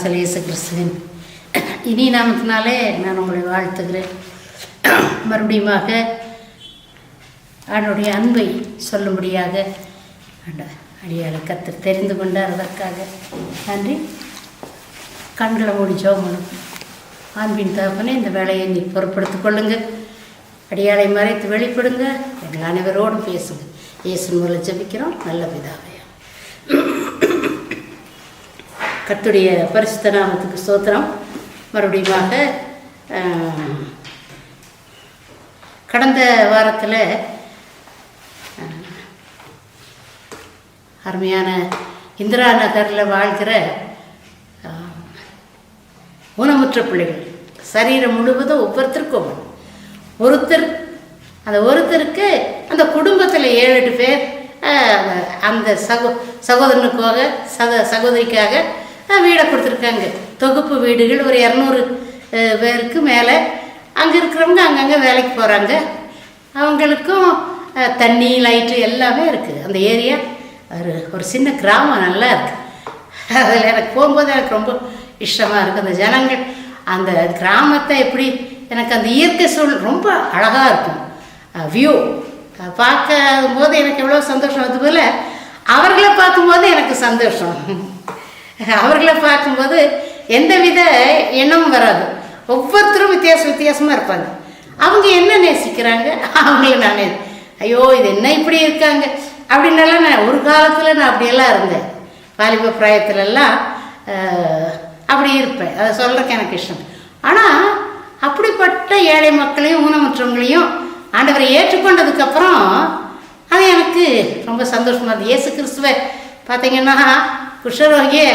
அரசல் இயேசு கிறிஸ்துவின் இனி நாமத்தினாலே நான் உங்களை வாழ்த்துகிறேன். மறுபடியுமாக அவனுடைய அன்பை சொல்லும்படியாக அடியாளை கர்த்தர் தெரிந்து கொண்டார். அதற்காக நன்றி. கண்களை மூடி ஜெபம். அன்பின் தகப்பனே, இந்த வேலையை நீ பொறுப்படுத்திக் கொள்ளுங்க. அடியாளை மறைத்து வெளிப்படுங்க. எங்கள் அனைவரோடும் பேசுங்க. இயேசு மூலம் ஜெபிக்கிறோம் நல்ல பிதாவே. கர்த்தருடைய பரிசுத்த நாமத்துக்கு ஸ்தோத்திரம். மறுபடியுமாக கடந்த வாரத்தில் அருமையான இந்திரா நகரில் வாழ்கிற ஊனமுற்ற பிள்ளைகள் சரீரம் முழுவதும் ஒவ்வொருத்தருக்கும் ஒருத்தர் அந்த ஒருத்தருக்கு அந்த குடும்பத்தில் 7-8 பேர் அந்த சகோதரனுக்காக சகோதரிக்காக வீடை கொடுத்துருக்காங்க. தொகுப்பு வீடுகள் ஒரு 200 பேருக்கு மேலே. அங்கே இருக்கிறவங்க அங்கங்கே வேலைக்கு போகிறாங்க. அவங்களுக்கும் தண்ணி லைட்டு எல்லாமே இருக்குது. அந்த ஏரியா ஒரு சின்ன கிராமம் நல்லா இருக்குது. அதில் எனக்கு போகும்போது எனக்கு ரொம்ப இஷ்டமாக இருக்குது. அந்த ஜனங்கள் அந்த கிராமத்தை எப்படி எனக்கு அந்த இயற்கை சூழல் ரொம்ப அழகாக இருக்கும். வியூ பார்க்கும்போது எனக்கு எவ்வளோ சந்தோஷம். அதுபோல் அவர்களை பார்க்கும்போது எனக்கு சந்தோஷம். அவர்களை பார்க்கும்போது எந்தவித எண்ணமும் வராது. ஒவ்வொருத்தரும் வித்தியாசமாக இருப்பாங்க. அவங்க என்ன நேசிக்கிறாங்க, அவங்கள நான் ஐயோ இது என்ன இப்படி இருக்காங்க அப்படின்னலாம் நான் ஒரு காலத்தில் நான் அப்படியெல்லாம் இருந்தேன். வாலிப பிராயத்துலலாம் அப்படி இருப்பேன். அதை சொல்கிறக்கு எனக்கு இஷ்டம். ஆனால் அப்படிப்பட்ட ஏழை மக்களையும் ஊனமுற்றவங்களையும் ஆண்டவரை ஏற்றுக்கொண்டதுக்கப்புறம் அது எனக்கு ரொம்ப சந்தோஷமாக இருந்தது. இயேசு கிறிஸ்துவை பார்த்தீங்கன்னா குஷ்டரோகியை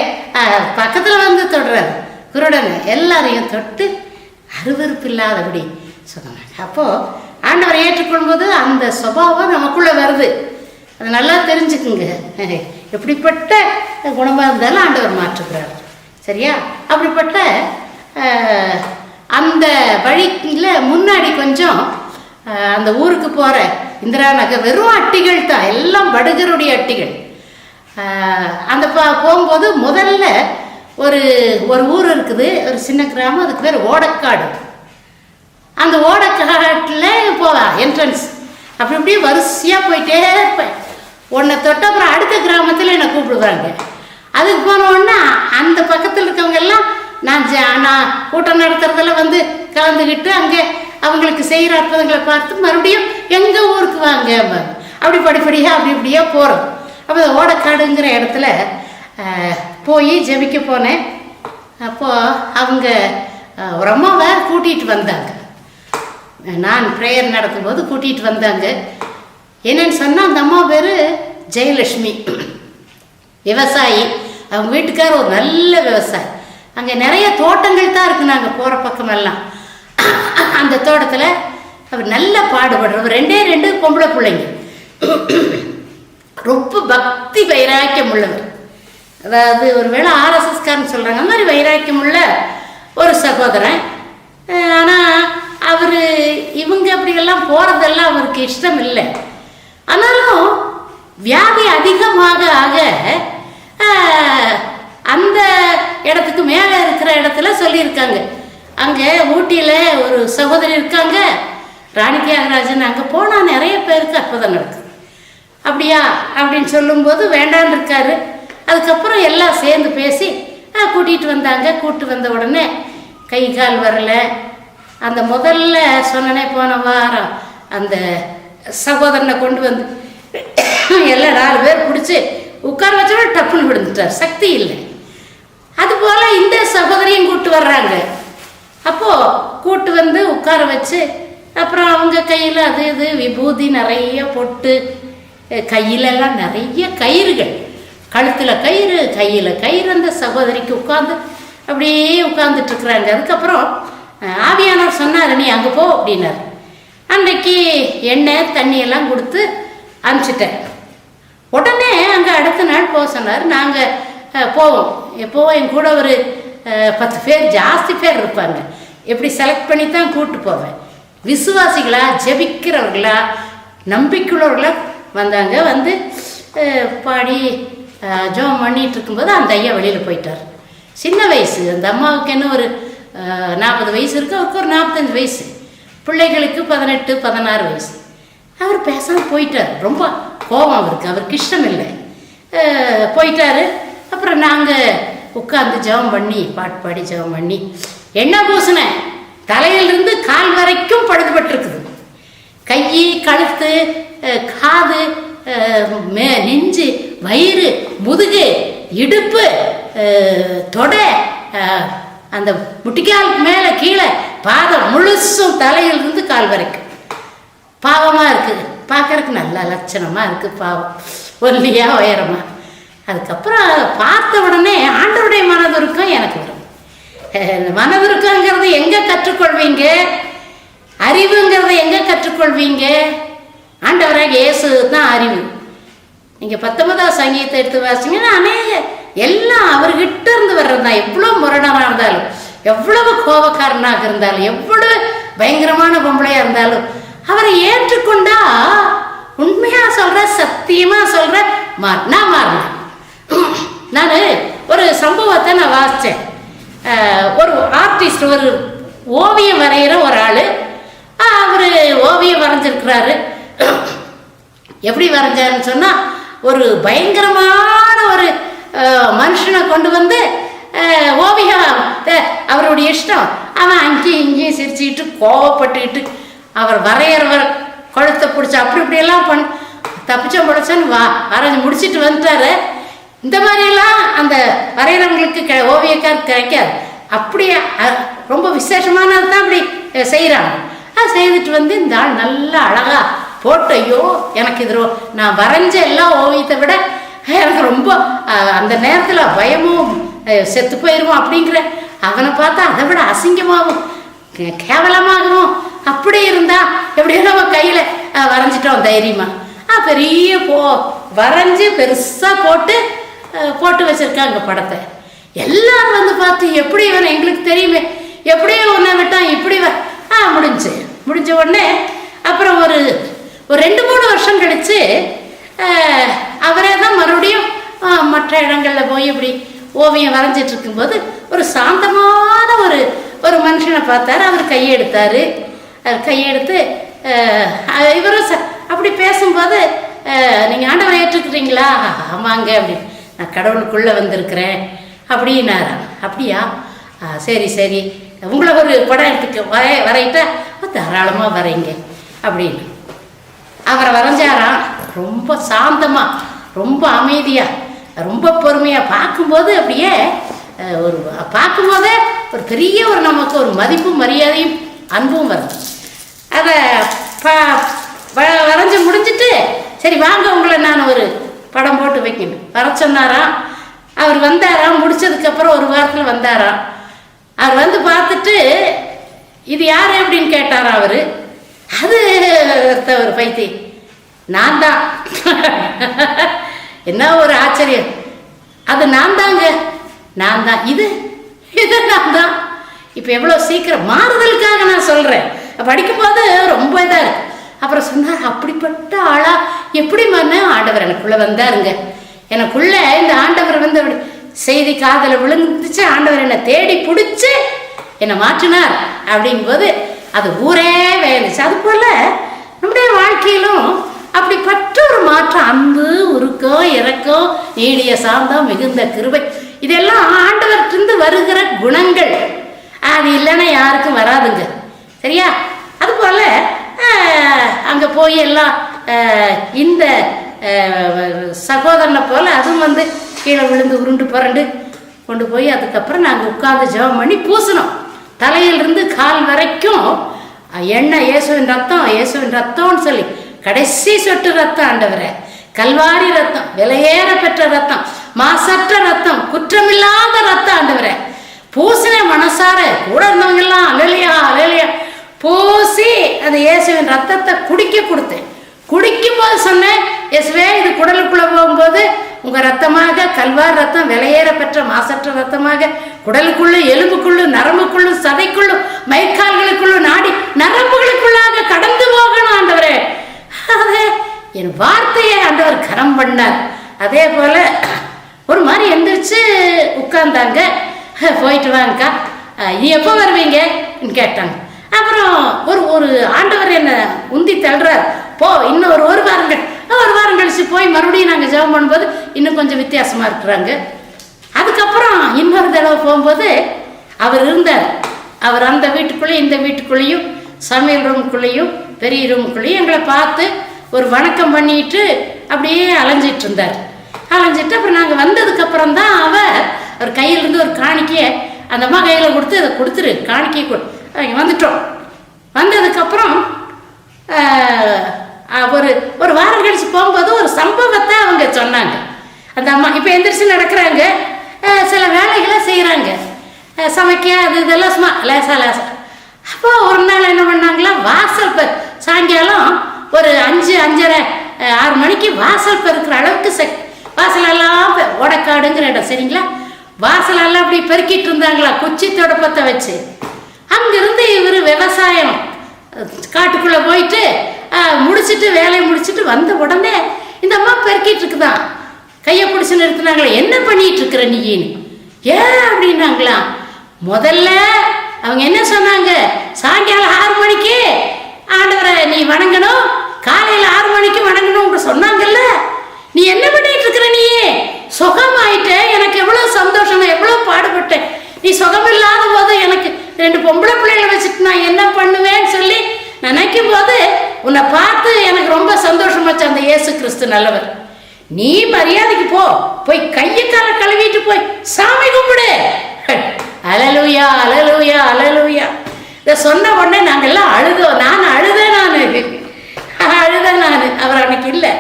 பக்கத்தில் வந்து தொடுறாரு. குருடனை எல்லாரையும் தொட்டு அருவருப்பு இல்லாதபடி சொன்னாங்க. அப்போது ஆண்டவரை ஏற்றுக்கொள்ளும்போது அந்த சுபாவம் நமக்குள்ளே வருது. அதை நல்லா தெரிஞ்சுக்குங்க. எப்படிப்பட்ட குணமாக இருந்தாலும் ஆண்டவர் மாற்றுக்கிறார். சரியா? அப்படிப்பட்ட அந்த வழியில் முன்னாடி கொஞ்சம் அந்த ஊருக்கு போகிற இந்திரா நகர் வெறும் அட்டிகள் தான், எல்லாம் படுகருடைய அட்டிகள். அந்த போகும்போது முதல்ல ஒரு ஊர் இருக்குது, ஒரு சின்ன கிராமம். அதுக்கு பேர் ஓடக்காடு. அந்த ஓடக்காட்டில் போவேன் என்ட்ரன்ஸ். அப்படி இப்படியே வரிசையாக போயிட்டே இருப்பேன். உன்னை தொட்ட அப்புறம் அடுத்த கிராமத்தில் என்னை கூப்பிடுவாங்க. அதுக்கு போனோன்னா அந்த பக்கத்தில் இருக்கவங்க எல்லாம் நான் கூட்டம் நடத்துறதெல்லாம் வந்து கலந்துக்கிட்டு அங்கே அவங்களுக்கு செய்கிற அற்புதங்களை பார்த்து மறுபடியும் எங்கள் ஊருக்கு வாங்க. அப்படி படிப்படியாக அப்படி இப்படியே போகிறோம். அப்போ ஓடக்காடுங்கிற இடத்துல போய் ஜெபிக்க போனேன். அப்போது அவங்க ஒரு அம்மாவை கூட்டிகிட்டு வந்தாங்க. நான் ப்ரேயர் நடத்தும்போது கூட்டிகிட்டு வந்தாங்க. என்னன்னு சொன்னால் அந்த அம்மா பேர் ஜெயலட்சுமி, விவசாயி. அவங்க வீட்டுக்கார ஒரு நல்ல விவசாயி. அங்கே நிறைய தோட்டங்கள் தான் இருக்குது. நாங்கள் போகிற பக்கமெல்லாம் அந்த தோட்டத்தில் அவர் நல்லா பாடுபடுறவர். 2 பொம்பளை பிள்ளைங்க. ரொம்ப பக்தி வைராக்கியம் உள்ளவர். அதாவது ஒரு வேளை ஆர்எஸ்எஸ்காரன்னு சொல்கிறாங்க. அந்த மாதிரி வைராக்கியம் உள்ள ஒரு சகோதரன். ஆனால் அவர் இவங்க அப்படியெல்லாம் போகிறதெல்லாம் அவருக்கு இஷ்டம் இல்லை. ஆனாலும் வியாதி அதிகமாக ஆக அந்த இடத்துக்கு மேலே இருக்கிற இடத்துல சொல்லியிருக்காங்க. அங்கே ஊட்டியில் ஒரு சகோதரி இருக்காங்க, ராணி தியாகராஜன். அங்கே போனால் நிறைய பேருக்கு அற்புதம் நடக்குது. அப்படியா அப்படின்னு சொல்லும்போது வேண்டான்னு இருக்காரு. அதுக்கப்புறம் எல்லாம் சேர்ந்து பேசி கூட்டிகிட்டு வந்தாங்க. கூப்பிட்டு வந்த உடனே கை கால் வரல. அந்த முதல்ல சொன்னனே போன வாரம் அந்த சகோதரனை கொண்டு வந்து எல்லாம் 4 பேர் பிடிச்சி உட்கார வச்சோட டப்புன்னு விழுந்துட்டார். சக்தி இல்லை. அதுபோல் இந்த சகோதரியும் கூப்பிட்டு வர்றாங்க. அப்போது கூப்பிட்டு வந்து உட்கார வச்சு அப்புறம் அவங்க கையில் அது இது விபூதி நிறைய பொட்டு, கையிலெல்லாம் நிறைய கயிறுகள், கழுத்தில் கயிறு கையில் கயிறு. அந்த சகோதரிக்கு உட்காந்து அப்படியே உட்காந்துட்ருக்குறாங்க. அதுக்கப்புறம் ஆவியானவர் சொன்னார், நீ அங்கே போ அப்படின்னார். அன்றைக்கு எண்ணெய் தண்ணியெல்லாம் கொடுத்து அனுப்பிச்சிட்டேன். உடனே அங்கே அடுத்த நாள் போக சொன்னார். நாங்கள் போவோம். எப்போவும் என் கூட ஒரு 10 பேர் ஜாஸ்தி பேர் இருப்பாங்க. எப்படி செலக்ட் பண்ணி தான் கூப்பிட்டு போவேன். விசுவாசிகளா, ஜெபிக்கிறவர்களா, நம்பிக்கையுள்ளவர்களா வந்தாங்க. வந்து பாடி ஜோம் பண்ணிகிட்டு இருக்கும்போது அந்த ஐயா வெளியில் போயிட்டார். சின்ன வயசு. அந்த அம்மாவுக்கு என்ன ஒரு 40 வயசு இருக்கு, அவருக்கு ஒரு 45 வயசு, பிள்ளைகளுக்கு 18 16 வயசு. அவர் பேசாமல் போயிட்டார். ரொம்ப கோபம் அவருக்கு, அவருக்கு இஷ்டம் இல்லை, போயிட்டாரு. அப்புறம் நாங்கள் உட்காந்து ஜெபம் பண்ணி பாட்டு பாடி ஜெபம் பண்ணி எண்ணெய் பூசின தலையிலிருந்து கால் வரைக்கும் பழுதுபட்டிருக்குது. கை, கழுத்து, காது, நெஞ்சு, வயிறு, முதுகு, இடுப்பு, தொடை, அந்த முட்டிக்காலுக்கு மேலே கீழே பாதம் முழுசும் தலையிலிருந்து கால் வரைக்கும். பாவமாக இருக்குது, பார்க்கறதுக்கு நல்ல லட்சணமாக இருக்குது, பாவம் ஒல்லியாக உயரமாக. அதுக்கப்புறம் பார்த்த உடனே ஆண்டவருடைய மனதுருக்கம் எனக்கு வரும். மனதுருக்கங்கிறது எங்கே கற்றுக்கொள்வீங்க? அறிவுங்கிறத எங்கே கற்றுக்கொள்வீங்க? ஆண்டவராக இயேசு தான் அறிவு. நீங்கள் 19ஆம் சங்கீதத்தை எடுத்து வாசிங்கன்னா அநேக எல்லாம் அவர்கிட்ட இருந்து வர்றது தான். எவ்வளோ முரடனாக இருந்தாலும், எவ்வளவு கோபக்காரனாக இருந்தாலும், எவ்வளவு பயங்கரமான பொம்பளையாக இருந்தாலும் அவரை ஏற்றுக்கொண்டா, உண்மையாக சொல்கிற, சத்தியமாக சொல்கிற, நான் மாறினேன். நான் ஒரு சம்பவத்தை நான் வாசித்தேன். ஒரு ஆர்டிஸ்ட், ஒரு ஓவியம் வரைகிற ஒரு ஆள், அவர் ஓவியம் வரைஞ்சிருக்கிறாரு. எப்படி வரைஞ்சாருன்னு சொன்னால், ஒரு பயங்கரமான ஒரு மனுஷனை கொண்டு வந்து ஓவியம், அவருடைய இஷ்டம், அவன் அங்கேயும் இங்கேயும் சிரிச்சுக்கிட்டு கோவப்பட்டுக்கிட்டு அவர் வரைகிறவர் கழுத்தை பிடிச்சி அப்படி இப்படியெல்லாம் தப்பிச்சோம் பிடிச்சோன்னு வரைஞ்சி முடிச்சுட்டு வந்துட்டாரு. இந்த மாதிரியெல்லாம் அந்த வரைகிறவங்களுக்கு ஓவியக்கார் கிடைக்காது. அப்படியே ரொம்ப விசேஷமானது தான் அப்படி செய்கிறாங்க. செய்துட்டு வந்து இந்த ஆள் நல்லா அழகாக போட்டு, ஐயோ எனக்கு இது நான் வரைஞ்ச எல்லா ஓவியத்தை விட எனக்கு ரொம்ப அந்த நேரத்தில் பயமும் செத்து போயிடுவோம் அப்படிங்கிற, அவனை பார்த்தா அதை விட அசிங்கமாகவும் கேவலமாகவும் அப்படி இருந்தா எப்படியோ நம்ம கையில் வரைஞ்சிட்டோம் தைரியமாக. பெரிய வரைஞ்சி பெருசாக போட்டு வச்சுருக்காங்க படத்தை. எல்லாரும் வந்து பார்த்து, எப்படி இவன் எங்களுக்கு தெரியுமே, எப்படியோ ஒன்றை விட்டான் இப்படி முடிஞ்ச உடனே அப்புறம் ஒரு 2-3 வருஷம் கழித்து அவரே தான் மறுபடியும் மற்ற இடங்களில் போய் இப்படி ஓவியம் வரைஞ்சிட்டு இருக்கும்போது ஒரு சாந்தமான ஒரு மனுஷனை பார்த்தாரு. அவர் கையெடுத்தார். கையெடுத்து இவரும் அப்படி பேசும்போது, நீங்கள் ஆண்டவரை ஏற்றுக்கிறீங்களா? ஆமாங்க அப்படின்னு. நான் கடவுளுக்குள்ளே வந்திருக்கிறேன் அப்படின்னாரா. அப்படியா, சரி சரி, உங்களை ஒரு படம் எடுத்துக்க வரையிட்டா தாராளமாக வரைங்க அப்படின்னு. அவரை வரைஞ்சாராம். ரொம்ப சாந்தமாக, ரொம்ப அமைதியாக, ரொம்ப பொறுமையாக. பார்க்கும்போது அப்படியே பார்க்கும்போதே ஒரு பெரிய நமக்கு ஒரு மதிப்பும் மரியாதையும் அன்பும் வரும். அதை வரைஞ்சி முடிஞ்சிட்டு, சரி வாங்க உங்களை நான் ஒரு படம் போட்டு வைக்கணும் வர சொன்னாராம். அவர் வந்தாராம். முடிச்சதுக்கப்புறம் ஒரு வாரத்தில் வந்தாராம். அவர் வந்து பார்த்துட்டு, இது யார் அப்படின்னு கேட்டாராம். அவர் அது ஒரு பைத்தி, நான் தான். என்ன ஒரு ஆச்சரியம், அது நான் தாங்க, நான் தான், இது நான் தான். இப்போ எவ்வளோ சீக்கிரம் மாறுதலுக்காக நான் சொல்கிறேன். படிக்கும்போது ரொம்ப இதாக இருக்கு. அப்புறம் சொன்னார், அப்படிப்பட்ட ஆளா எப்படி ஆண்டவர் எனக்குள்ளே வந்தாருங்க. எனக்குள்ளே இந்த ஆண்டவர் வந்து அப்படி செய்தி காதில் விழுந்துச்சு. ஆண்டவர் என்னை தேடி பிடிச்சி என்னை மாற்றினார் அப்படிங்கும்போது அது ஊரே வேணுச்சு. அது போல் நம்முடைய வாழ்க்கையிலும் அப்படிப்பட்ட ஒரு மாற்றம், அன்பு, உருக்கம், இரக்கம், நீடிய சாந்தம், மிகுந்த கிருபை, இதெல்லாம் ஆண்டவர்கிட்ட வருகிற குணங்கள். அது இல்லைன்னா யாருக்கும் வராதுங்க, சரியா? அதுபோல் அங்கே போய் எல்லாம் இந்த சகோதரனை போல் அதுவும் வந்து கீழே விழுந்து உருண்டு புரண்டு கொண்டு போய் அதுக்கப்புறம் நாங்கள் உட்காந்து ஜெபம் பண்ணி பூசணும். தலையிலிருந்து கால் வரைக்கும் எண்ணெய், இயேசுவின் ரத்தம், இயேசுவின் ரத்தம்னு சொல்லி கடைசி சொட்டு ரத்தம் ஆண்டவரே, கல்வாரி ரத்தம், விலையேற பெற்ற ரத்தம், மாசற்ற ரத்தம், குற்றமில்லாத ரத்தம் ஆண்டவரே. பூசின மனசார கூட இருந்தவங்க எல்லாம் அலையா அலையா பூசி அந்த இயேசுவின் ரத்தத்தை குடிக்க கொடுத்தேன். குடிக்கும்போது சொன்னேன், இயேசுவே இது குடலுக்குள்ளே போகும்போது உங்கள் ரத்தமாக, கல்வார் ரத்தம், விலையேற பெற்ற மாசற்ற ரத்தமாக குடலுக்குள்ளும் எலும்புக்குள்ளும் நரம்புக்குள்ளும் சதைக்குள்ளும் மைக்கால்களுக்குள்ளும் நாடி நரம்புகளுக்குள்ளாக கடந்து போகணும் ஆண்டவரே. அதே என் வார்த்தையை ஆண்டவர் கரம் பண்ணார். அதே போல் ஒரு மாதிரி எந்திரிச்சு உட்கார்ந்தாங்க. போயிட்டு வாங்கக்கா, நீ எப்போ வருவீங்கன்னு கேட்டாங்க. அப்புறம் ஒரு ஆண்டவர் என்னை உந்தி தள்ளுறார், போ இன்னும் ஒரு வாரம் கழிச்சு போய் மறுபடியும் நாங்கள் ஜெபம் பண்ணும்போது இன்னும் கொஞ்சம் வித்தியாசமாக இருக்கிறாங்க. அதுக்கப்புறம் இன்னொரு தடவை போகும்போது அவர் இருந்தார். அவர் அந்த வீட்டுக்குள்ளேயும் இந்த வீட்டுக்குள்ளேயும் சமையல் ரூமுக்குள்ளேயும் பெரிய ரூமுக்குள்ளேயும் எங்களை பார்த்து ஒரு வணக்கம் பண்ணிட்டு அப்படியே அலைஞ்சிட்டு இருந்தார். அலைஞ்சிட்டு அப்புறம் நாங்கள் வந்ததுக்கப்புறம் தான் அவர் கையிலேருந்து ஒரு காணிக்கையை அந்த அம்மா கையில் கொடுத்து அதை கொடுத்துரு காணிக்கை வந்துட்டோம். வந்ததுக்கப்புறம் ஒரு வாரம் கழிச்சு போகும்போது ஒரு சம்பவத்தை அவங்க சொன்னாங்க. அந்த அம்மா இப்போ எந்திரிச்சு நடக்கிறாங்க, சில வேலைகளை செய்கிறாங்க, சமைக்க அது இதெல்லாம் சும்மா லேசா. அப்போ ஒரு நாள் என்ன பண்ணாங்களா, வாசல் சாயங்காலம் ஒரு 5, 5:30, 6 மணிக்கு வாசல் பெருக்கிற அளவுக்கு வாசலெல்லாம் ஓடக்காடுங்கிற இடம் சரிங்களா, வாசலெல்லாம் அப்படி பெருக்கிட்டு இருந்தாங்களா குச்சி தொடப்பத்தை வச்சு. அங்கிருந்து இவர் விவசாயம் காட்டுக்குள்ளே போயிட்டு முடிச்சுட்டு வேலையை முடிச்சுட்டு வந்த உடனே இந்த அம்மா பெருக்கிட்டு இருக்குதான். கையை பிடிச்சி நிறுத்தினாங்களே, என்ன பண்ணிட்டு இருக்கிற நீன்னு. ஏன் அப்படின்னாங்களா, முதல்ல அவங்க என்ன சொன்னாங்க, சாயங்காலம் 6 மணிக்கு ஆண்டவரை நீ வணங்கணும், காலையில் 6 மணிக்கு வணங்கணும் சொன்னாங்கல்ல, நீ என்ன பண்ணிட்டு இருக்கிற, நீ சுகமாயிட்ட, எனக்கு எவ்வளோ சந்தோஷம், நான் எவ்வளோ பாடுபட்டேன், நீ சுகம் இல்லாத போது எனக்கு 2 பொம்பளை பிள்ளைகளை வச்சுட்டு நான் என்ன பண்ணுவேன்னு சொல்லி நினைக்கும் போது உன்னை பார்த்து எனக்கு ரொம்ப சந்தோஷமாச்சு. அந்த இயேசு கிறிஸ்து நல்லவர், நீ மரியாதைக்கு போய் கையை காலை கழுவிட்டு போய் சாமி கும்பிடு. அல்லேலூயா அல்லேலூயா அல்லேலூயா. இதை சொன்ன உடனே நாங்கெல்லாம் அழுதோம். நான் அழுதேன். அவர் அன்னைக்கு இல்லை.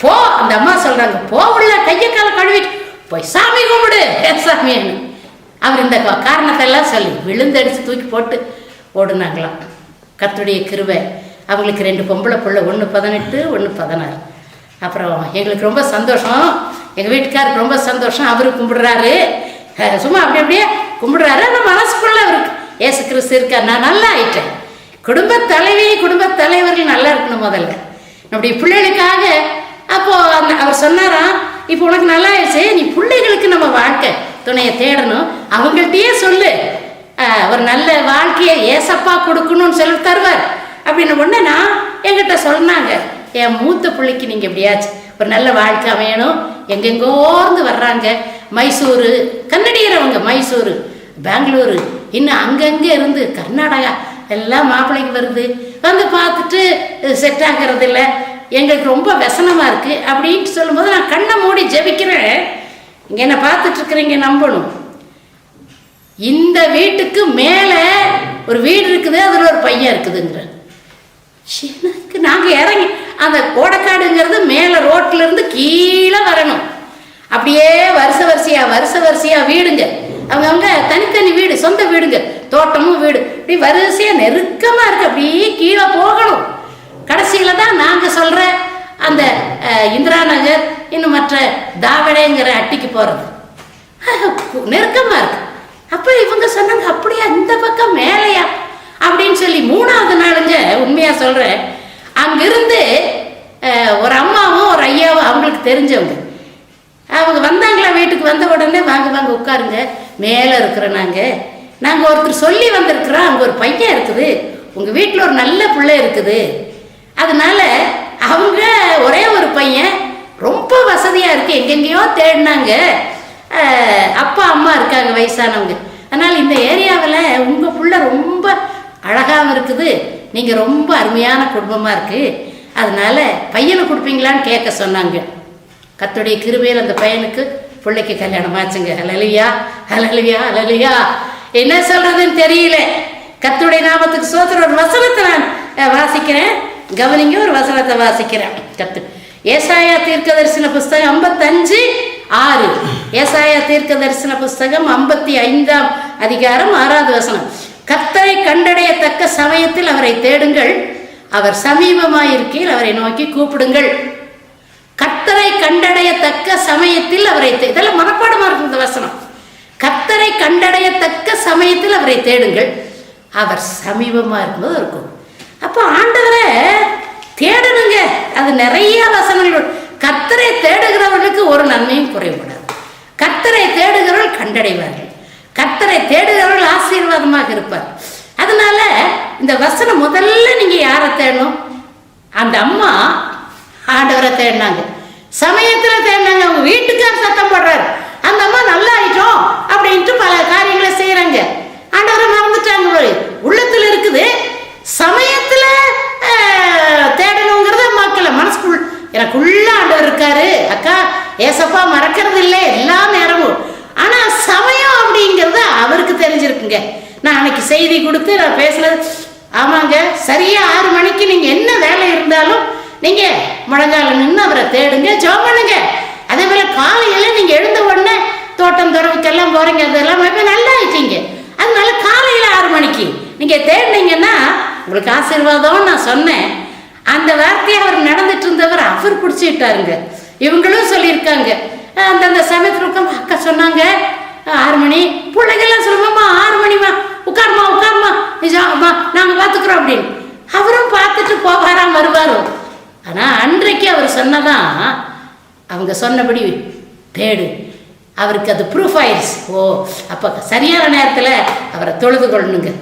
போ, அந்த அம்மா சொல்றாங்க, போ உள்ள கையை காலை கழுவிட்டு போய் சாமி கும்பிடு சாமின்னு. அவர் இந்த காரணத்தை எல்லாம் சொல்லி விழுந்தடிச்சு தூக்கி போட்டு ஓடுனாங்களாம். கர்த்தருடைய கிருபை. அவங்களுக்கு 2 பொம்பளை பிள்ளை, 1 18, 1 16. அப்புறம் எங்களுக்கு ரொம்ப சந்தோஷம், எங்கள் வீட்டுக்காருக்கு ரொம்ப சந்தோஷம். அவரு கும்பிடுறாரு, சும்மா அப்படியே கும்பிடுறாரு. ஆனால் மனசுக்குள்ள அவருக்கு ஏசு கிறிஸ்து இருக்கார். நான் நல்லா ஆயிட்டேன். குடும்ப தலைவர்கள் நல்லா இருக்கணும் முதல்ல நம்முடைய பிள்ளைகளுக்காக. அப்போ அவர் சொன்னாராம், இப்போ உனக்கு நல்லா ஆயிடுச்சு, நீ பிள்ளைகளுக்கு நம்ம வாழ்க்கை துணையை தேடணும், அவங்கள்ட்டயே சொல்லு, ஒரு நல்ல வாழ்க்கையை ஏசப்பா கொடுக்கணும்னு சொல்லி தருவார் அப்படின்னு உடனே நான் என்கிட்ட சொன்னாங்க, என் மூத்த பிள்ளைக்கு நீங்கள் எப்படியாச்சும் ஒரு நல்ல வாழ்க்கை அமையணும், எங்கெங்கோர்ந்து வர்றாங்க, மைசூரு கன்னடியரவங்க, மைசூரு பெங்களூரு இன்னும் அங்கங்கே இருந்து கர்நாடகா எல்லாம் மாப்பிள்ளைக்கு வருது, வந்து பார்த்துட்டு செட் ஆகிறது இல்லை, எங்களுக்கு ரொம்ப व्यசனமாக இருக்குது அப்படின்ட்டு சொல்லும்போது நான் கண்ணை மூடி ஜெபிக்கிறேன். இங்கே என்ன பார்த்துட்ருக்குறீங்க, நம்பணும், இந்த வீட்டுக்கு மேலே ஒரு வீடு இருக்குது, அதில் ஒரு பையன் இருக்குதுங்கிற. நாங்கள் இறங்கி அந்த கோடைக்காடுங்கிறது மேலே ரோட்டிலேருந்து கீழே வரணும், அப்படியே வருஷ வரிசையாக வீடுங்க, அவங்க தனித்தனி வீடு, சொந்த வீடுங்க, தோட்டமும் வீடு, இப்படி வரிசையாக நெருக்கமாக இருக்குது, அப்படியே கீழே போகணும். கடைசியில் தான் நாங்கள் சொல்கிற அந்த இந்திரா நகர் இன்னும் மற்ற தாவடைங்கிற அட்டிக்கு போகிறது நெருக்கமாக இருக்கு. அப்போ இவங்க சொன்னாங்க, அப்படியா இந்த பக்கம் மேலையா அப்படின்னு சொல்லி 3ஆவது நாளுங்க உண்மையாக சொல்கிறேன், அங்கிருந்து ஒரு அம்மாவும் ஒரு ஐயாவும் அவங்களுக்கு தெரிஞ்சவங்க, அவங்க வந்தாங்களா வீட்டுக்கு. வந்த உடனே வாங்க உட்காருங்க, மேலே இருக்கிற நாங்கள் ஒருத்தர் சொல்லி வந்திருக்கிறோம், அங்கே ஒரு பையன் இருக்குது, உங்கள் வீட்டில் ஒரு நல்ல பிள்ளை இருக்குது, அதனால அவங்க ஒரே ஒரு பையன் ரொம்ப வசதியாக இருக்குது, எங்கெங்கேயோ தேடினாங்க, அப்பா அம்மா இருக்காங்க வயசானவங்க, அதனால் இந்த ஏரியாவில் உங்கள் பிள்ளை ரொம்ப அழகாகவும் இருக்குது, நீங்கள் ரொம்ப அருமையான குடும்பமாக இருக்குது, அதனால பையனை கொடுப்பீங்களான்னு கேட்க சொன்னாங்க. கர்த்தருடைய கிருபையில் அந்த பையனுக்கு பிள்ளைக்கு கல்யாணம் ஆச்சுங்க. அல்லேலூயா அல்லேலூயா அல்லேலூயா. என்ன சொல்றதுன்னு தெரியல. கர்த்தருடைய நாமத்துக்கு ஸ்தோத்திரம். ஒரு வசனத்தை நான் வாசிக்கிறேன், கவனிங்க, ஒரு வசனத்தை வாசிக்கிறேன். ஏசாயா தீர்க்கதரிசன புஸ்தகம் 55:6. ஏசாயா தீர்க்கதரிசன புஸ்தகம் 55ஆம் அதிகாரம் 6வது வசனம். கர்த்தரை கண்டடையத்தக்க சமயத்தில் அவரை தேடுங்கள், அவர் சமீபமாயிருக்கையில் அவரை நோக்கி கூப்பிடுங்கள். கர்த்தரை கண்டடையத்தக்க சமயத்தில் அவரை இதெல்லாம் மனப்பாடமா இருக்கும் இந்த வசனம். கர்த்தரை கண்டடையத்தக்க சமயத்தில் அவரை தேடுங்கள், அவர் சமீபமா இருக்கும்போது இருக்கும். அப்போ ஆண்டவரை தேடணுங்க. அது நிறைய வசனங்கள். கர்த்தரை தேடுகிறவர்களுக்கு ஒரு நன்மையும் குறைபடாது. கர்த்தரை தேடுகிறவர்கள் கண்டடைவார்கள். கர்த்தரை தேடுகிறவர்கள் ஆசீர்வாதமாக இருப்பார். அதனால இந்த வசனம் முதல்ல நீங்க யாரை தேடணும்? அந்த அம்மா ஆண்டவரை தேடினாங்க, சமயத்துல தேடினாங்க. அவங்க வீட்டுக்கார் சத்தம் போடுறாரு, அந்த அம்மா நல்லா ஆயிட்டோம் அப்படின்ட்டு பல காரியங்களை செய்யறாங்க. ஆண்டவரை மறந்துட்டாங்க. உள்ளத்துல இருக்குது, சமயத்துல தேடணுங்கிறத மக்கள் மனசுக்குள்ள எனக்குள்ள ஆண்டவர் இருக்காரு அக்கா, ஏசப்பா மறக்கிறது இல்லை எல்லா நேரமும். ஆனா சமயம் அப்படிங்கிறது அவருக்கு தெரிஞ்சிருக்குங்க. நான் அன்னைக்கு செய்தி கொடுத்து நான் பேசுனது, ஆமாங்க, சரியா 6 மணிக்கு நீங்க என்ன வேலை இருந்தாலும் நீங்க முழங்கால நின்று அவரை தேடுங்க, ஜெபம் பண்ணுங்க. அதே போல காலையில நீங்க எழுந்த உடனே தோட்டம் துறவுக்கெல்லாம் போறீங்க, அதெல்லாம் நல்லா ஆயிட்டீங்க. அதனால காலையில 6 மணிக்கு நீங்க தேடினீங்கன்னா உங்களுக்கு ஆசீர்வாதம். நான் சொன்னேன், அந்த வார்த்தையை அவர் நடந்துட்டு இருந்தவர் அவர் பிடிச்சிட்டாருங்க. இவங்களும் சொல்லியிருக்காங்க, அந்தந்த சமயத்தில் உட்காந்து அக்கா சொன்னாங்க 6 மணி, பிள்ளைங்கெல்லாம் சொல்லுவாம்மா 6 மணிமா உட்காருமா உட்காருமா நிஜாம்மா நாங்கள் பார்த்துக்குறோம் அப்படின்னு. அவரும் பார்த்துட்டு போவாராம் வருவாரும். ஆனால் அன்றைக்கு அவர் சொன்னதான் அவங்க சொன்னபடி தேடு, அவருக்கு அது ப்ரூஃப் ஆயிடுச்சு. ஓ, அப்போ சரியான நேரத்தில் அவரை தொழுது கொள்ளணுங்க.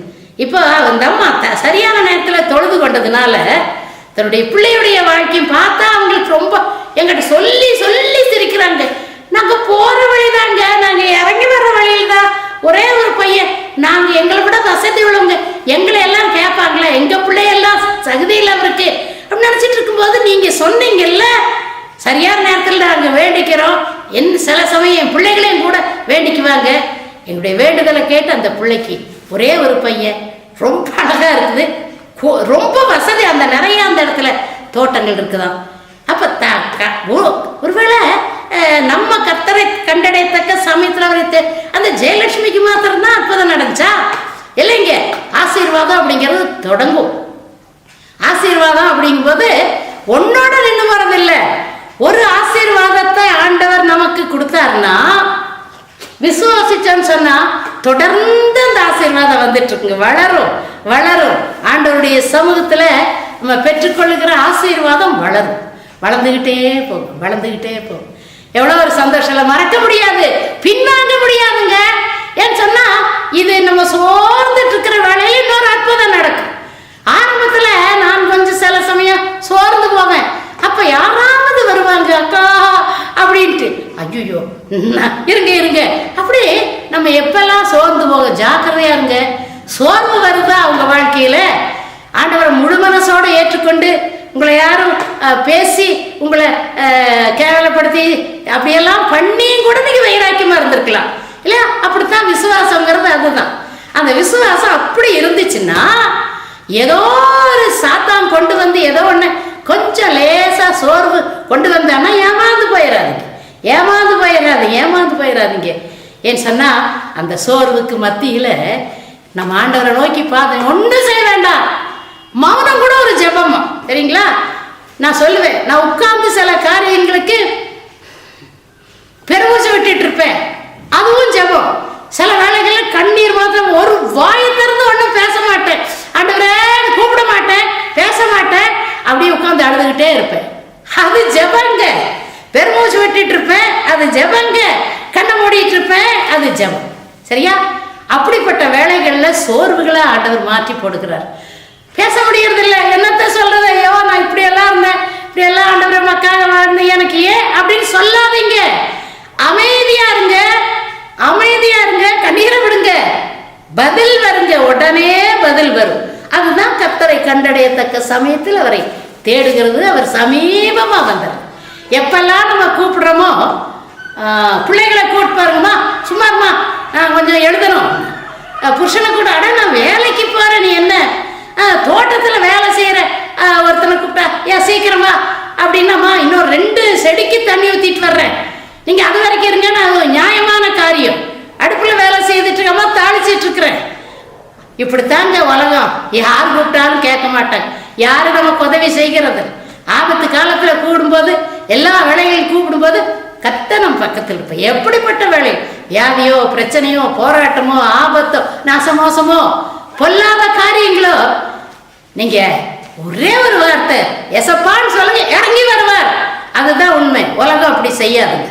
இப்போ அந்த அம்மா சரியான நேரத்தில் தொழுது கொண்டதுனால தன்னுடைய பிள்ளையுடைய வாழ்க்கையும் பார்த்தா அவங்களுக்கு ரொம்ப எங்கிட்ட சொல்லி சொல்லி சிரிக்கிறாங்க. நாங்கள் போகிற வழிதாங்க, நாங்கள் இறங்கி வர்ற வழியில் தான் ஒரே ஒரு பையன், நாங்கள் எங்களை விட வசதி உள்ளவங்க, எங்களை எல்லாம் கேட்பாங்களே, எங்கள் பிள்ளையெல்லாம் தகுதியில் அவருக்கு அப்படின்னு நினச்சிட்டு இருக்கும்போது நீங்கள் சொன்னீங்கல்ல, சரியான நேரத்தில் நாங்கள் வேண்டிக்கிறோம். சில சமயம் என் பிள்ளைகளையும் கூட வேண்டிக்குவாங்க. என்னுடைய வேண்டுதலை கேட்டு அந்த பிள்ளைக்கு ஒரே ஒரு பையன், ரொம்ப அழகாக இருக்குது, ரொம்ப வசதி, அந்த நிறைய அந்த இடத்துல தோட்டங்கள் இருக்குதான். அப்போ ஒருவேளை நம்ம கர்த்தரை கண்டடையத்தக்க சமயத்தில் அவரை அந்த ஜெயலட்சுமிக்கு மாத்திரம்தான் அற்புதம் நடந்துச்சா? இல்லைங்க, ஆசீர்வாதம் அப்படிங்கிறது தொடங்கும். ஆசீர்வாதம் அப்படிங்கும்போது ஒன்னோட நின்று வரதில்லை. ஒரு ஆசீர்வாதத்தை ஆண்டவர் நமக்கு கொடுத்தாருன்னா விசுவாசிச்சோன்னு சொன்னா தொடர்ந்து அந்த ஆசீர்வாதம் வந்துட்டு இருக்குங்க, வளரும் வளரும். ஆண்டவருடைய சமூகத்துல நம்ம பெற்றுக்கொள்ளுகிற ஆசீர்வாதம் வளரும், வளர்ந்துகிட்டே போகும், வளர்ந்துகிட்டே போகும். எவ்வளோ ஒரு சந்தோஷம், மறக்க முடியாது, பின்னாங்க முடியாதுங்க. ஏன்னு சொன்னா இது நம்ம சோர்ந்துட்டு இருக்கிற வேலையில இன்னொரு அற்புதம் நடக்கும். ஆரம்பத்துல நான் கொஞ்சம் சில சமயம் சோர்ந்து போவேன். அப்ப யாராவது வருவாங்க அக்கா அப்படின்ட்டு, ஐயோ இருங்க இருங்க அப்படி நம்ம எப்பெல்லாம் சோர்ந்து போக ஜாக்கிரதையா இருங்க. சோர்வு வருதா அவங்க வாழ்க்கையில, ஆண்டவரை முழு மனசோட ஏற்றுக்கொண்டு உங்களை யாரும் பேசி உங்களை கேவலப்படுத்தி அப்படியெல்லாம் பண்ணியும் கூட நீங்க வைராக்கியமா இருந்திருக்கலாம் இல்லையா? அப்படித்தான் விசுவாசங்கிறது. அதுதான் அந்த விசுவாசம். அப்படி இருந்துச்சுன்னா ஏதோ ஒரு சாத்தான் கொண்டு வந்து ஏதோ ஒண்ணு கொஞ்சம் லேசா சோர்வு கொண்டு வந்தான்னா ஏமாந்து போயிடாதீங்க, ஏமாந்து போயிடாதீங்க, ஏமாந்து போயிடாதீங்க. ஏன்னு சொன்னா அந்த சோர்வுக்கு மத்தியில நம்ம ஆண்டவரை நோக்கி பார்த்து ஒன்றும் செய்ய வேண்டாம், மௌனம் கூட ஒரு ஜெபமா சரிங்களா? நான் சொல்லுவேன், நான் உட்கார்ந்து சில காரியங்களுக்கு பெருமூச்சு விட்டுட்டு இருப்பேன், அதுவும் ஜெபம். சில வேளைகள்ல கண்ணீர் மாத்திரம், ஒரு வாய் திறந்து ஒன்றும் பேச மாட்டேன், ஆண்டவரே கூப்பிட மாட்டேன், பேச மாட்டேன், அப்படியே உட்கார்ந்து அழுதுகிட்டே இருப்பேன். அது ஜெபங்க. பெருமூச்சு விட்டுட்டு இருப்பேன், அது ஜெபங்க. கண்ணை மூடிட்டு இருப்பேன், அது ஜெபம். சரியா? அப்படிப்பட்ட வேலைகள்ல சோர்வுகளை ஆண்டவர் மாற்றி போடுகிறார். பேச முடியறது இல்லை, என்னத்த சொல்றது, ஐயோ நான் இப்படி எல்லாம் இருந்தேன், இப்படி எல்லாம் ஆண்டவரை மக்காக வாழ்ந்தேன், எனக்கு ஏன் அப்படின்னு சொல்லாதீங்க. அமைதியா இருங்க, அமைதியா இருங்க, கண்ணீரை விடுங்க, பதில் வருங்க, உடனே பதில் வரும். அதுதான் கர்த்தரை கண்டடையத்தக்க சமயத்தில் அவரை தேடுகிறது. அவர் சமீபமா வந்தார். எப்பெல்லாம் நம்ம கூப்பிடுறோமோ, பிள்ளைகளை கூப்பிட்டு பாருங்கம்மா, சும்மாருமா நான் கொஞ்சம் எழுதணும், புருஷனை கூட அட நான் வேலைக்கு போறேன், நீ என்ன தோட்டத்தில் வேலை செய்யற ஒருத்தனை கூப்பிட்டா ஏன் சீக்கிரமா அப்படின்னாம்மா இன்னொரு 2 செடிக்கு தண்ணி ஊற்றிட்டு வர்றேன், நீங்க அது வரைக்கும் இருங்க, நான் நியாயமான காரியம் அடுப்புல வேலை செய்துட்டு இருக்கமா தாளிச்சிட்டு இருக்கிறேன். இப்படித்தாங்க உலகம். யார் கூப்பிட்டாலும் கேட்க மாட்டாங்க, யாரு நமக்கு உதவி செய்கிறது. ஆபத்து காலத்துல கூடும்போது, எல்லா வேலைகளையும் கூப்பிடும்போது கர்த்தர் பக்கத்தில் இருப்பேன். எப்படிப்பட்ட வேலை, வியாதியோ பிரச்சனையோ போராட்டமோ ஆபத்தோ நாசமோசமோ பொல்லாத காரியங்களோ, நீங்க ஒரே ஒரு வார்த்தை எசப்பான்னு சொல்லுங்க, இறங்கி வருவார். அதுதான் உண்மை. உலகம் அப்படி செய்யாதுங்க.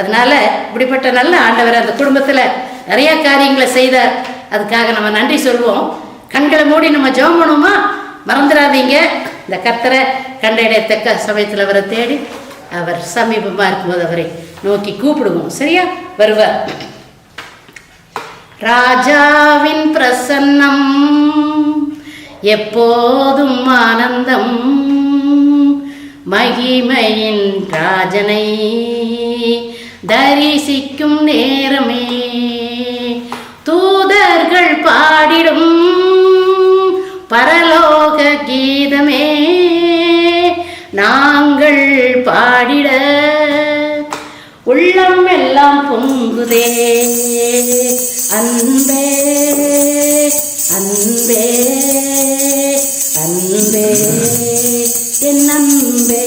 அதனால இப்படிப்பட்ட நல்ல ஆண்டவர் அந்த குடும்பத்துல நிறைய காரியங்களை செய்தார். அதுக்காக நம்ம நன்றி சொல்வோம். கண்களை மூடி நம்ம ஜெபம் பண்ணுவோமா? மறந்துடாதீங்க, இந்த கர்த்தரை கண்டடையத்தக்க சமயத்தில் அவரை தேடி அவர் சமீபமாக இருக்கும்போது அவரை நோக்கி கூப்பிடுவோம். சரியா? வருவார். ராஜாவின் பிரசன்னம் எப்போதும் ஆனந்தம், மகிமையின் ராஜனை தரிசிக்கும் நேரமே, தூதர்கள் பாடிடும் பரலோக கீதமே, நாங்கள் பாடிட உள்ளம் எல்லாம் பொங்குதே. அன்பே அன்பே அன்பே என் அன்பே,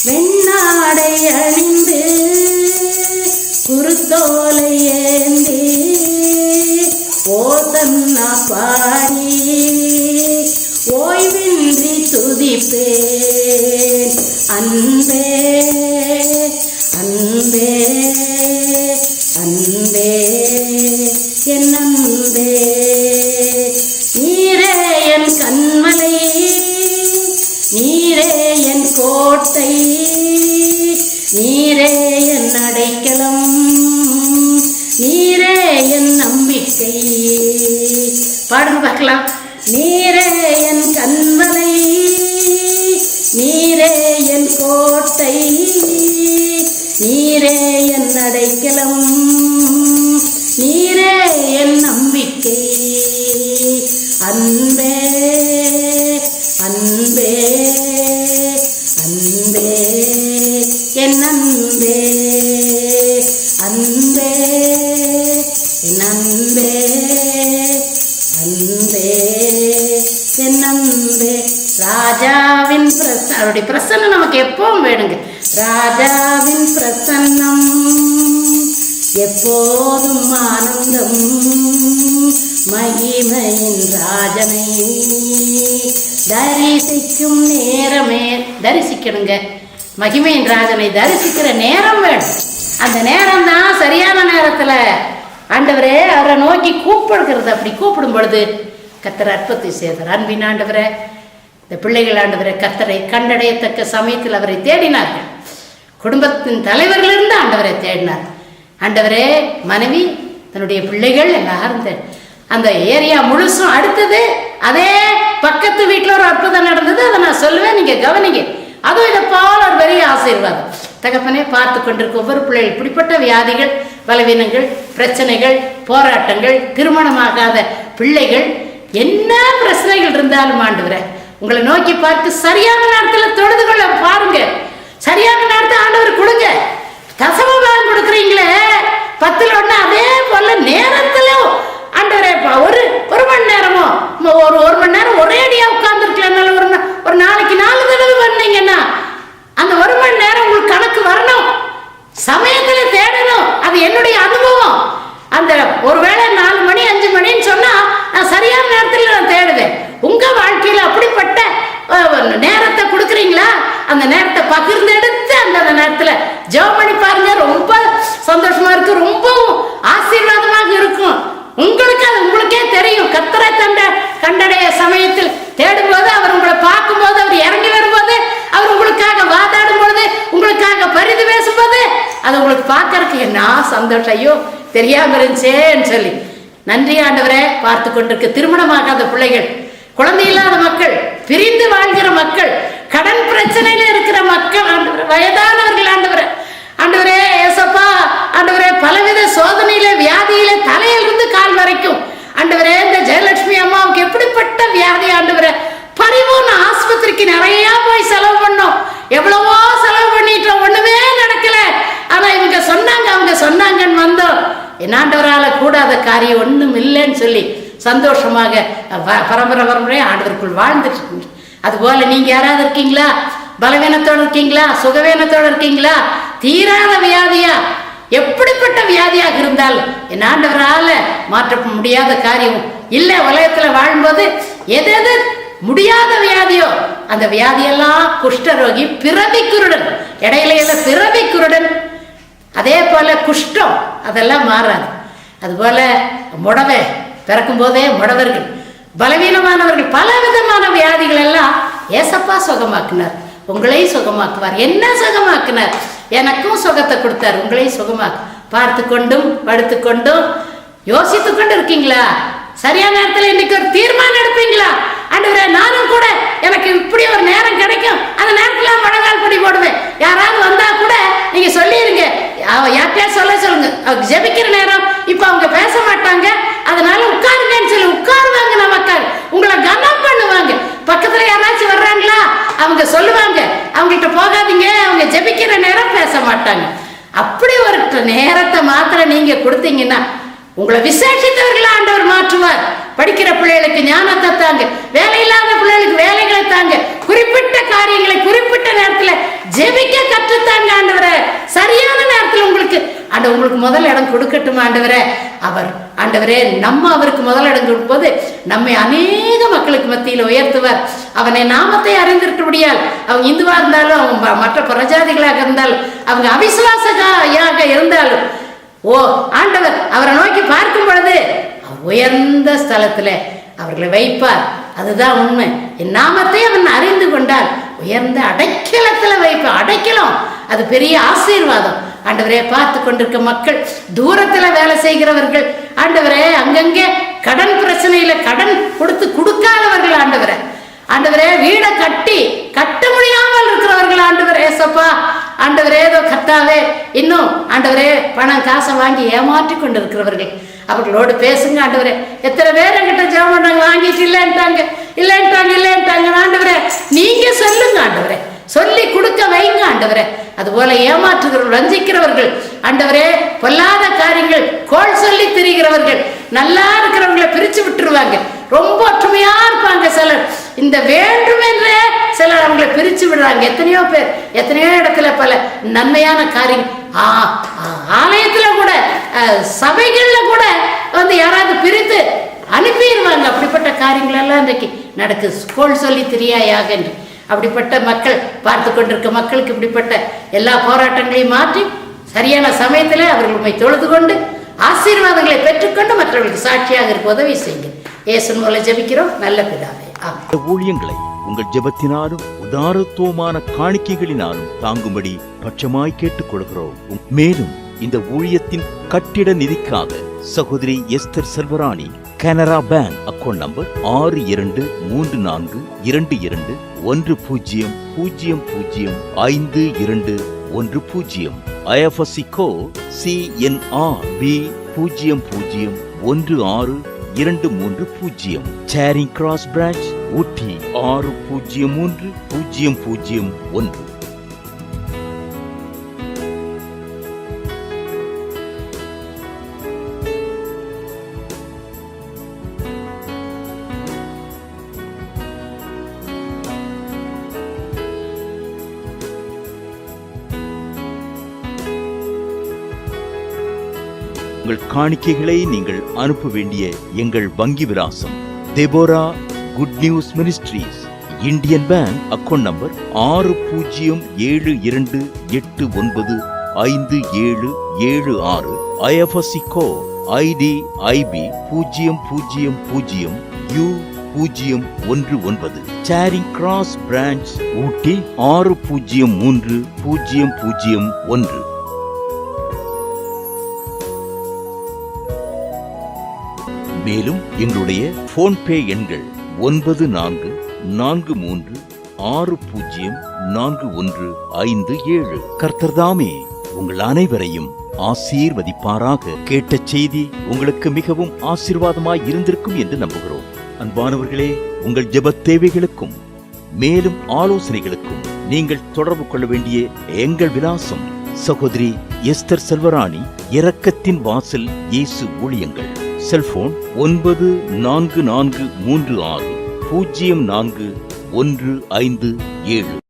வெண்ணாடை அணிந்து குருத்தோலை ஏந்தி ஓசன்னா பாடி ஓய்வின்றி துதிப்பேன். அன்பே அன்பே அன்பே என் அன்பே, நீரே என் கண்மலை, நீரே என் கோட்டை, நீரே என் அடைக்கலம், நீரே என் நம்பிக்கை. பாடுங்க பார்க்கலாம். நீரே என் கண்மலை, நீரே என் கோட்டை, நீரே என் அடைக்கலம், நீரே என் நம்பிக்கை. அன்பே அன்பே அன்பே என் அன்பே, அன்பே என் அன்பே, அன்பே என் அன்பே. ராஜாவின் அவருடைய பிரசன்னம் நமக்கு எப்பவும் வேணுங்க. ராஜாவின் பிரசன்னம் எப்போதும் ஆனந்தம், மகிமையின் ராஜனை தரிசிக்கும் நேரமே. தரிசிக்கணுங்க, மகிமையின் ராஜனை தரிசிக்கிற நேரம் வேணும். அந்த நேரம் தான் சரியான நேரத்தில் ஆண்டவரே அவரை நோக்கி கூப்பிடுகிறது. அப்படி கூப்பிடும் பொழுது கர்த்தர் அற்புதத்தை செய்தார். அன்பின் ஆண்டவரே, இந்த பிள்ளைகள் ஆண்டவரை கர்த்தரை கண்டடையத்தக்க சமயத்தில் அவரை தேடினார்கள். குடும்பத்தின் தலைவர்களிருந்து ஆண்டவரை தேடினார். ஆண்டவரே, மனைவி, தன்னுடைய பிள்ளைகள் எல்லாரும் அந்த ஏரியா முழுசும். அடுத்தது அதே பக்கத்து வீட்டில் ஒரு அற்புதம் நடந்தது. அதை நான் சொல்லுவேன், நீங்க கவனிங்க. அதுவும் இதை போல ஒரு பெரிய ஆசீர்வாதம். தகப்பனே, பார்த்து கொண்டிருக்க ஒவ்வொரு பிள்ளைகள் இப்படிப்பட்ட வியாதிகள், பலவீனங்கள், பிரச்சனைகள், போராட்டங்கள், திருமணமாகாத பிள்ளைகள், என்ன பிரச்சனைகள் இருந்தாலும் ஆண்டவரே உங்களை நோக்கி பார்த்து சரியான நேரத்தில் தொழுது கொள்ள பாருங்க. சரியான நேரத்தை ஆண்டவர் கொடுங்க. தசமபாகம் கொடுக்குறீங்களே 10ல் 1, அதே போல நேரத்திலும் ஆண்டவரே ஒரு மணி நேரமோ ஒரு மணி நேரம் ஒரேடியா உட்கார்ந்துருக்கலாம். ஒரு நாளைக்கு 4 தடவை பண்ணீங்கன்னா அந்த 1 மணி நேரம் உங்களுக்கு கணக்கு வரணும். சமயத்துல தேடணும். அது என்னுடைய அனுபவம். அந்த ஒருவேளை 4 மணி 5 மணின்னு சொன்னா நான் சரியான நேரத்தில் நான் தேடுவேன். உங்க வாழ்க்கையில அப்படிப்பட்ட நேரத்தை கொடுக்குறீங்களா? அந்த நேரத்தை பகிர்ந்தெடுத்து அந்த நேரத்துல ஜெபம் பண்ணி பாருங்க. ரொம்ப சந்தோஷமா இருக்கு, ரொம்பவும் ஆசீர்வாதமாக இருக்கும். உங்களுக்கு அது உங்களுக்கே தெரியும். கர்த்தரை கண்டடைய சமயத்தில் தேடும்போது, அவர் உங்களை பார்க்கும்போது, அவர் இறங்கி வரும்போது, அவர் உங்களுக்காக வாதாடும் பொழுது, உங்களுக்காக பரிது பேசும்போது, அது உங்களுக்கு பார்க்கறதுக்கு என்ன சந்தோஷம். ஐயோ, தெரியாம இருந்துச்சேன்னு சொல்லி நன்றி ஆண்டவரே. பார்த்து கொண்டிருக்க திருமணமாகாத பிள்ளைகள், குழந்தை இல்லாத மக்கள், பிரிந்து வாழ்கிற மக்கள், கடன் பிரச்சனையில இருக்கிற மக்கள், வயதானவர்கள் ஆண்டவரே, ஆண்டவரே ஏசப்பா, ஆண்டவரே பலவித சோதனையில, வியாதியில, தலையிலிருந்து கால் வரைக்கும் ஆண்டவரே, இந்த ஜெயலட்சுமி அம்மாவுக்கு எப்படிப்பட்ட வியாதி ஆண்டவரே, பரிபூர்ண ஆஸ்பத்திரிக்கு நிறைய போய் செலவு பண்ணோம். எவ்வளவோ செலவு பண்ணிட்டோம், ஒண்ணுமே நடக்கல. ஆனா இவங்க சொன்னாங்க, அவங்க சொன்னாங்கன்னு வந்தோம். என்னாண்டவரால கூடாத காரியம் ஒண்ணும் இல்லைன்னு சொல்லி சந்தோஷமாக பரம்பரை ஆண்டவருக்குள் வாழ்ந்துட்டு இருக்கீங்க. அதுபோல நீங்க யாராவது இருக்கீங்களா? பலவீனத்தோடு இருக்கீங்களா? சுகவீனத்தோடு இருக்கீங்களா? தீராத வியாதியா? எப்படிப்பட்ட வியாதியாக இருந்தாலும் என் ஆண்டவரால மாற்ற முடியாத காரியம் இல்லை. உலகத்துல வாழும்போது எது எது முடியாத வியாதியோ அந்த வியாதியெல்லாம், குஷ்டரோகி, பிறவி குருடன், இடையில பிறவி குருடன், அதே போல குஷ்டம், அதெல்லாம் மாறாது. அதுபோல முடவை பிறக்கும் போதே முடவர்கள், பலவீனமானவர்கள், பல விதமான வியாதிகள் எல்லாம் ஏசப்பா சுகமாக்குனார். உங்களையும் சுகமாக்குவார். என்ன சுகமாக்குனார்? எனக்கும் சுகத்தை கொடுத்தார், உங்களையும் சுகமாக்கு. பார்த்து கொண்டும் படுத்து கொண்டும் யோசித்து கொண்டு இருக்கீங்களா? சரியான நேரத்தில் இன்னைக்கு ஒரு தீர்மானம் எடுப்பீங்களா? ஆண்டவரே, நானும் கூட எனக்கு இப்படி ஒரு நேரம் கிடைக்கும், அந்த நேரத்தில் முழங்கால் படி போடுவேன். யாராவது வந்தா கூட நீங்க சொல்லிருங்க, யார்கிட்டயா சொல்லுங்க, ஜெபிக்கிற நேரம் இப்ப அவங்க பேச மாட்டாங்க, அதனால உட்காருங்கன்னு சொல்லி உட்காருவாங்க. நமக்கு உங்களை கனம் பண்ணுவாங்க. பக்கத்துல யாராச்சும் வர்றாங்களா, அவங்க சொல்லுவாங்க, அவங்ககிட்ட போகாதீங்க, அவங்க ஜெபிக்கிற நேரம் பேச மாட்டாங்க. அப்படி ஒரு நேரத்தை மாத்திரம் நீங்க கொடுத்தீங்கன்னா உங்களை விசேஷித்தவர்களா ஆண்டவர் மாற்றுவார். படிக்கிற பிள்ளைகளுக்கு ஞானத்தை தாங்க, வேலை இல்லாத பிள்ளைகளுக்கு வேலைகளை தாங்க, குறிப்பிட்ட காரியங்களை குறிப்பிட்ட நேரத்தில் ஜெபிக்க கற்றுத்தாங்க ஆண்டவரே. சரியான நேரத்தில் உங்களுக்கு உங்களுக்கு முதல் இடம் கொடுக்கட்டும் ஆண்டவரே. அவர் ஆண்டவரே, நம்ம அவருக்கு முதல் இடம் கொடுக்கும்போது நம்மை அநேக மக்களுக்கு மத்தியில் உயர்த்துவார். அவனை நாமத்தை அறிந்திருக்கபடியால் அவங்க இந்துவா இருந்தாலும், அவங்க மற்ற பிரஜாதிகளாக இருந்தாலும், அவங்க அவிசுவாசியாக இருந்தாலும், ஆண்டவர் அவரை நோக்கி பார்க்கும் பொழுது அவர் உயர்ந்த ஸ்தலத்துல அவர்களை வைப்பார். அதுதான் உண்மை. என் நாமத்தை அவன் அறிந்து கொண்டால் உயர்ந்த அடைக்கலத்துல வைப்பார். அடைக்கலம் அது பெரிய ஆசீர்வாதம். ஆண்டவரே, பார்த்து கொண்டிருக்க மக்கள், தூரத்துல வேலை செய்கிறவர்கள், ஆண்டவரே, அங்கங்கே கடன் பிரச்சனையில கடன் கொடுக்காதவர்கள், ஆண்டவரே, வீடை கட்ட முடியாமல் இருக்கிறவர்கள், ஆண்டவரே ஏசப்பா, ஆண்டவரே, ஏதோ கத்தாவே இன்னும் ஆண்டவரே பணம் காசை வாங்கி ஏமாற்றி கொண்டிருக்கிறவர்கள், அவர்களோடு பேசுங்க ஆண்டவரே. எத்தனை பேர் என்கிட்ட ஜெபம் பண்ணாங்க, வாங்கிட்டு இல்லைன்ட்டாங்க. ஆண்டவரே, நீங்க சொல்லுங்க ஆண்டவரே, சொல்லி கொடுக்க வைங்க ஆண்டவரே. அதுபோல ஏமாற்றுகிறவர்கள், வஞ்சிக்கிறவர்கள், ஆண்டவரே, பொல்லாத காரியங்கள் கோல் சொல்லி திரிகிறவர்கள், நல்லா இருக்கிறவங்களை பிரிச்சு விட்டுருவாங்க. ரொம்ப ஒற்றுமையா இருப்பாங்க சிலர், இந்த வேண்டும் என்றே சிலர் அவங்களை பிரிச்சு விடுறாங்க. எத்தனையோ பேர் எத்தனையோ இடத்துல பல நன்மையான காரியம், ஆலயத்துல கூட சபைகள்ல கூட வந்து யாராவது பிரித்து அனுப்பிடுவாங்க. அப்படிப்பட்ட காரியங்கள் எல்லாம் இன்றைக்கு நடக்கு. கோல் சொல்லி திரியாயாக என்று அப்படிப்பட்ட மக்கள், பார்த்து கொண்டிருக்க மக்களுக்கு இப்படிப்பட்ட எல்லா போராட்டங்களையும் மாற்றி சரியான சமயத்தில் அவர்கள் உண்மை தொழுது கொண்டு ஆசீர்வாதங்களை பெற்றுக்கொண்டு மற்றவர்களுக்கு சாட்சியாக இருக்க உதவி செய்யுங்க. இயேசு மூலம் ஜெபிக்கிறோம் நல்ல பிதாவே, ஆமென். ஊழியங்களை உங்கள் ஜெபத்தினாலும் உதாரத்துவமான காணிக்கைகளினாலும் தாங்கும்படி பட்சமாய் கேட்டுக் கொள்கிறோம். மேலும் இந்த ஊழியத்தின் கட்டிட நிதிக்காக சகோதரி Esther Selvarani, Canara bank account number 622221005210, IFSC code CNRB 00162330, சேரிங் கிராஸ் பிரான்ச் ஊட்டி 603001. உங்கள் காணிக்கைகளை நீங்கள் அனுப்ப வேண்டிய எங்கள் வங்கி விலாசம்: Deborah good news ministries, Indian bank account number 6078955776, IFSC code IDIB 00U019, சேரிங் கிராஸ் பிரான்ச் ஊட்டி 603001. மேலும் எங்களுடைய போன்பே எண்கள் 9443604157. கர்த்தர்தாமே உங்கள் அனைவரையும் ஆசீர்வதிப்பாராக. கேட்ட செய்தி உங்களுக்கு மிகவும் ஆசீர்வாதமாய் இருந்திருக்கும் என்று நம்புகிறோம். அன்பானவர்களே, உங்கள் ஜெப தேவைகளுக்கும் மேலும் ஆலோசனைகளுக்கும் நீங்கள் தொடர்பு கொள்ள வேண்டிய எங்கள் விலாசம்: சகோதரி எஸ்தர் செல்வராணி, இரக்கத்தின் வாசல் இயேசு ஊழியங்கள். செல்போன் 9443604157.